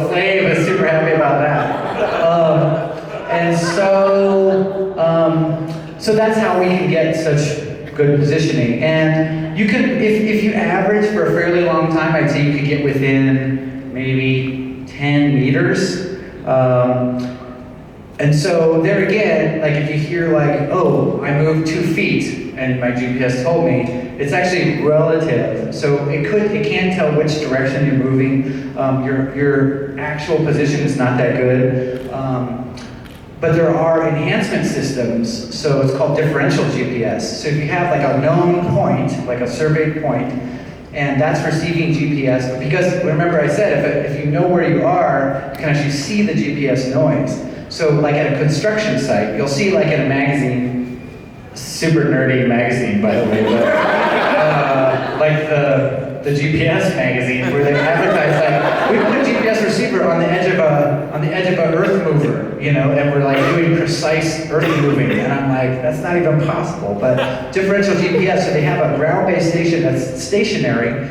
Flav is super happy about that. And so that's how we can get such good positioning. And you can, if you average for a fairly long time, I'd say you could get within maybe 10 meters. And so there again, like if you hear like, oh, I moved 2 feet and my GPS told me, it's actually relative. So it can tell which direction you're moving. Your actual position is not that good. But there are enhancement systems, so it's called differential GPS. So if you have like a known point, like a surveyed point, and that's receiving GPS, but because remember I said, if you know where you are, you can actually see the GPS noise. So like at a construction site, you'll see like in a magazine, super nerdy magazine by the way, but like the GPS magazine where they advertise like, we put a GPS receiver on the edge of an earth mover, you know, and we're like doing precise earth moving, and I'm like, that's not even possible. But differential GPS, so they have a ground-based station that's stationary,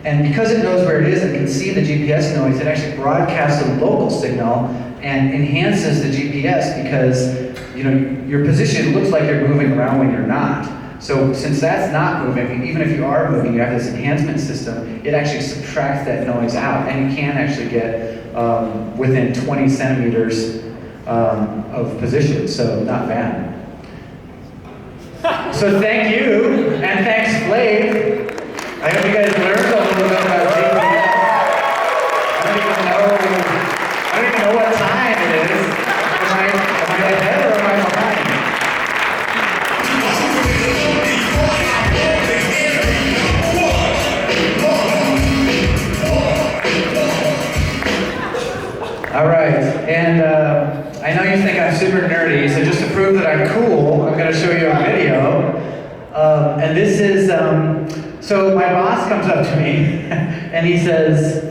and because it knows where it is and can see the GPS noise, it actually broadcasts a local signal and enhances the GPS because, you know, your position looks like you're moving around when you're not. So since that's not moving, even if you are moving, you have this enhancement system, it actually subtracts that noise out, and you can actually get within 20 centimeters of position, so not bad. So thank you, and thanks Flav. I hope you guys learned a little bit about GPS. I don't even know what time it is. Am I ahead or am I behind? All right, and I know you think I'm super nerdy, so just to prove that I'm cool, I'm going to show you a video. And this is, so my boss comes up to me, and he says,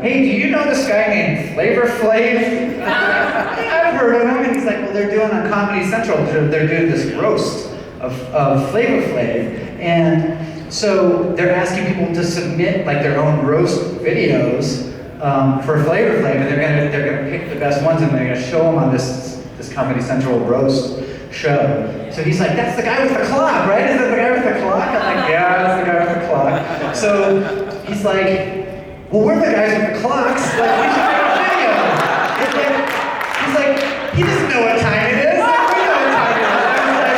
hey, do you know this guy named Flavor Flav? I've heard of him. And he's like, well, they're doing on Comedy Central, they're doing this roast of Flavor Flav. And so they're asking people to submit like their own roast videos for Flavor Flav, and they're gonna pick the best ones, and they're gonna show them on this Comedy Central roast show. So he's like, that's the guy with the clock, right? Is that the guy with the clock? I'm like, yeah, that's the guy with the clock. So he's like, well, we're the guys with the clocks. Like, we should make a video. He's like, he doesn't know what time it is. Like, we know what time it is. I was like,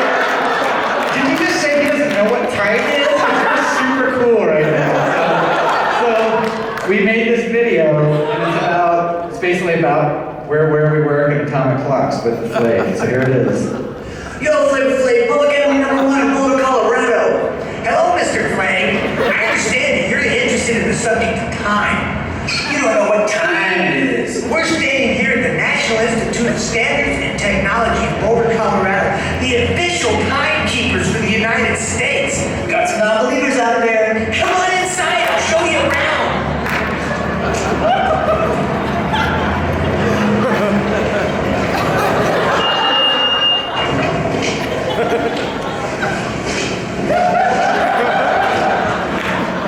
did you just say he doesn't know what time it is? You're super cool right now. So we made this video, and it's basically about where we were in atomic clocks with the Flav. So here it is. Yo, Flavor Flav, public enemy number 1 in Boulder, Colorado. Hello, Mr. Flav. I understand that you're interested in the subject of time. You don't know what time it is. We're standing here at the National Institute of Standards and Technology in Boulder, Colorado, the official timekeepers for the United States. Got some non-believers out there. Come on inside, I'll show you around.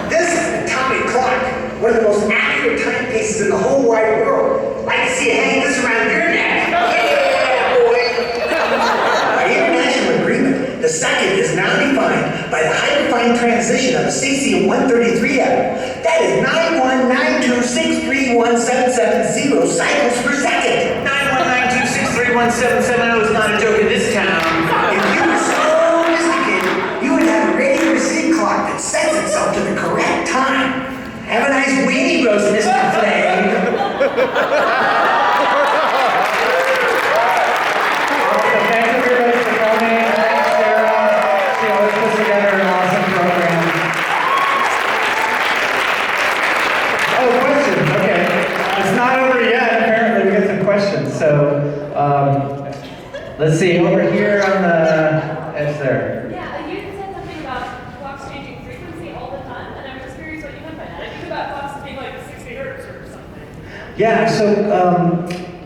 This is an atomic clock, one of the most accurate timepieces in the whole wide world. Like to see you hang this around your neck. Yeah, boy! By international agreement, the second is now defined by the hyperfine transition of the cesium-133 atom. That is 9192631770 cycles per second. 9192631770 is not a joke in this town. If you were so sophisticated, you would have a radio receive clock that sets itself to the correct time. Have a nice weenie roast, Mr. Flav. Thanks everybody for coming. Thanks Sarah. She always puts together an awesome program. Oh, questions, okay. It's not over yet, apparently we got some questions. So, let's see, over here on the edge there. Yeah, you said something about clocks changing frequency all the time, and I'm just curious what you meant by that. I think about clocks being like 60 hertz or something. Yeah, so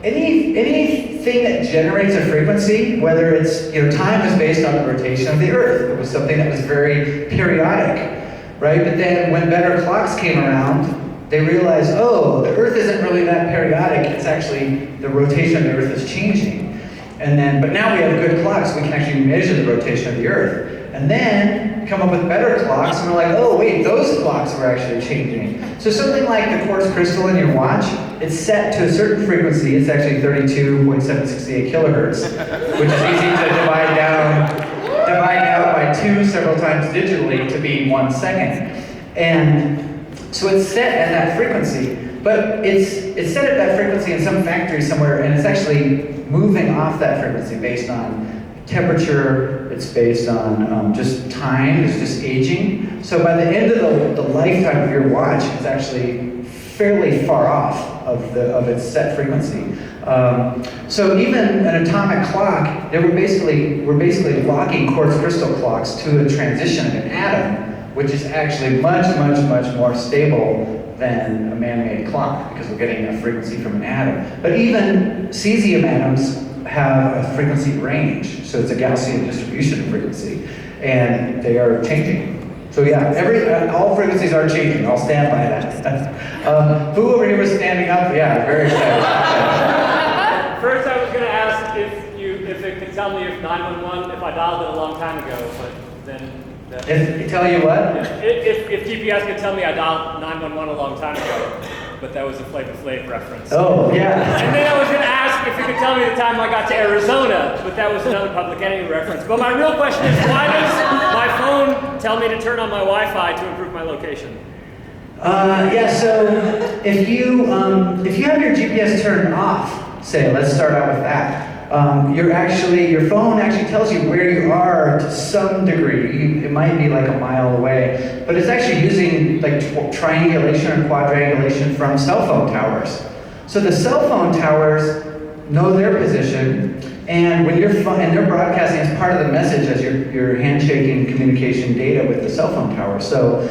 anything that generates a frequency, whether it's, you know, time is based on the rotation of the Earth. It was something that was very periodic, right? But then when better clocks came around, they realized, oh, the Earth isn't really that periodic. It's actually, the rotation of the Earth is changing. And then, but now we have good clocks. We can actually measure the rotation of the Earth. And then come up with better clocks, and we're like, oh wait, those clocks were actually changing. So something like the quartz crystal in your watch, it's set to a certain frequency. It's actually 32.768 kilohertz, which is easy to divide down by 2 several times digitally to be 1 second. And so it's set at that frequency, but it's set at that frequency in some factory somewhere, and it's actually moving off that frequency based on temperature, it's based on just time, it's just aging. So by the end of the lifetime of your watch, it's actually fairly far off of its set frequency. So even an atomic clock, we're basically locking quartz crystal clocks to a transition of an atom, which is actually much, much, much more stable than a man-made clock, because we're getting a frequency from an atom. But even cesium atoms have a frequency range, so it's a Gaussian distribution of frequency, and they are changing. So yeah, all frequencies are changing. I'll stand by that. Who over here was standing up? Yeah, very excited. First, I was going to ask if it can tell me if 911, if I dialed it a long time ago, but then. If tell you what? If GPS can tell me I dialed 911 a long time ago, but that was a Flav reference. Oh, yeah. And then I was going to ask if it could tell me the time I got to Arizona, but that was another Public Enemy reference. But my real question is, why does my phone tell me to turn on my Wi-Fi to improve my location? So if you have your GPS turned off, say, let's start out with that. Your phone actually tells you where you are to some degree. It might be like a mile away, but it's actually using like triangulation or quadrangulation from cell phone towers. So the cell phone towers know their position, and when and they're broadcasting as part of the message as your handshaking communication data with the cell phone tower. So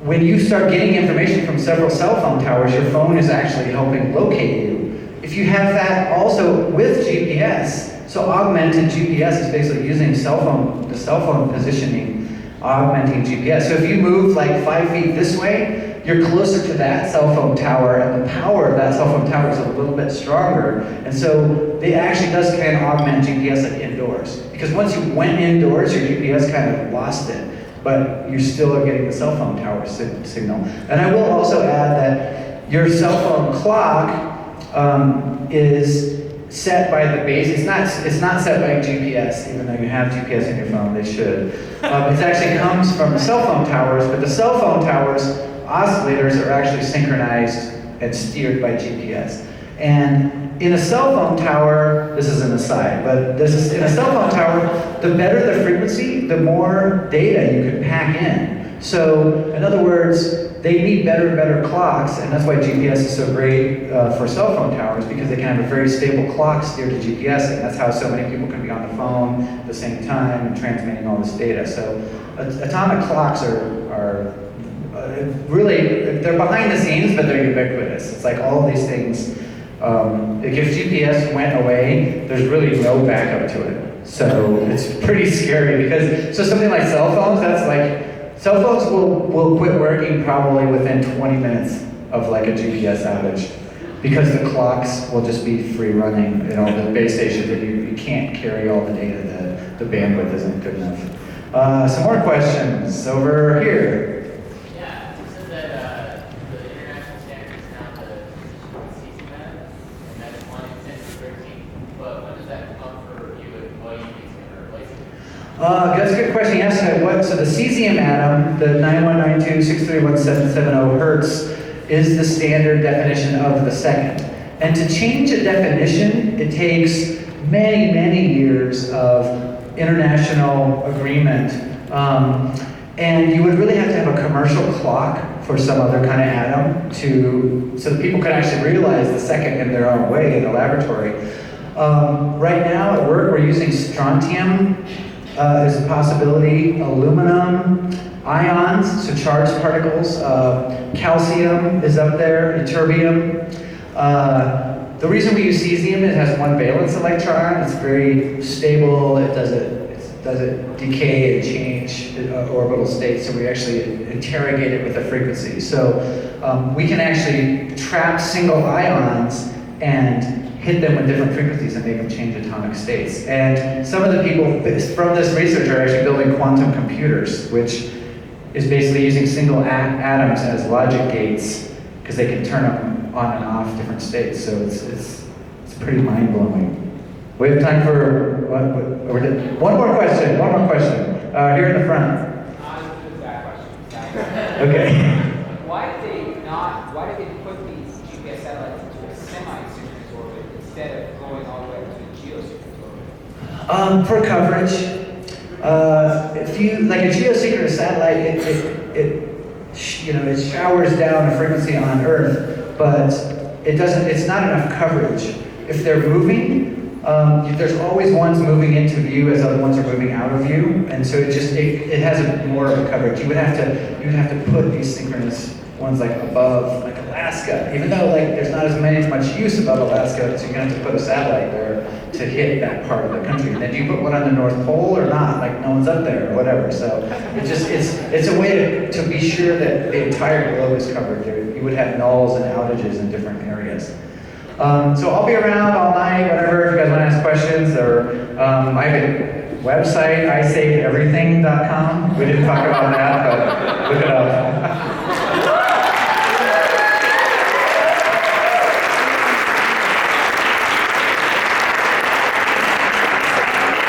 when you start getting information from several cell phone towers, your phone is actually helping locate you. If you have that also with GPS, so augmented GPS is basically using the cell phone positioning, augmenting GPS. So if you move like 5 feet this way, you're closer to that cell phone tower, and the power of that cell phone tower is a little bit stronger. And so it actually does kind of augment GPS like indoors. Because once you went indoors, your GPS kind of lost it, but you still are getting the cell phone tower signal. And I will also add that your cell phone clock is set by the base. It's not set by GPS, even though you have GPS in your phone. They should. It actually comes from cell phone towers, but the cell phone towers oscillators are actually synchronized and steered by GPS. And in a cell phone tower, this is an aside, but in a cell phone tower, the better the frequency, the more data you can pack in. So, in other words, they need better and better clocks, and that's why GPS is so great for cell phone towers, because they can have a very stable clock steered to GPS, and that's how so many people can be on the phone at the same time and transmitting all this data. So, atomic clocks are really, they're behind the scenes, but they're ubiquitous. It's like all of these things, if GPS went away, there's really no backup to it. So, it's pretty scary, because, so something like cell phones, that's like, cell phones will quit working probably within 20 minutes of like a GPS outage, because the clocks will just be free running, the base station, that you can't carry all the data, the bandwidth isn't good enough. Some more questions over here. Yeah, you said that the international standard is now the CC map, and that is 1.10.13, but when does that come up for review and what you think is going to replace it? That's a good question. Yes, so the cesium atom, the 9192631770 hertz, is the standard definition of the second. And to change a definition, it takes many, many years of international agreement. And you would really have to have a commercial clock for some other kind of atom so that people could actually realize the second in their own way in the laboratory. Right now at work, we're using strontium. Is a possibility, aluminum, ions, so charged particles, calcium is up there, ytterbium. The reason we use cesium, it has one valence electron, it's very stable, it doesn't decay and change change orbital state, so we actually interrogate it with a frequency. So we can actually trap single ions and hit them with different frequencies and make them change atomic states. And some of the people from this research are actually building quantum computers, which is basically using single atoms as logic gates because they can turn them on and off different states. So it's pretty mind-blowing. We have time for one more question. Here in the front. Just that question. Okay. Why did they put these GPS satellites into a semi-synchronous orbit instead of going all the way to the geosynchronous orbit? For coverage, if you like a geosynchronous satellite, it showers down a frequency on Earth, but it doesn't. It's not enough coverage. If they're moving, there's always ones moving into view as other ones are moving out of view, and so it has more of a coverage. You would have to put these synchronous ones like above like Alaska, even though like there's not as much use above Alaska, so you're gonna have to put a satellite there to hit that part of the country. And then do you put one on the North Pole or not? Like no one's up there or whatever. So it's a way to be sure that the entire globe is covered. You would have nulls and outages in different areas. So I'll be around all night, whatever, if you guys want to ask questions, or I have a website, isavedeverything.com. We didn't talk about that, but look it up.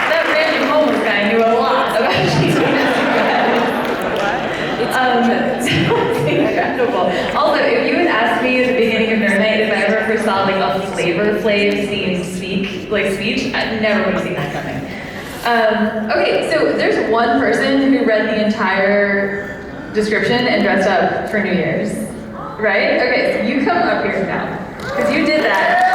That random homeless guy knew a lot about Sounds incredible. Also, if you had asked me at the beginning of Nerd Night if I ever foresaw like a Flavor Flav themed speech, I never would have seen that coming. Okay, so there's one person who read the entire description and dressed up for New Year's, right? Okay, so you come up here now, because you did that.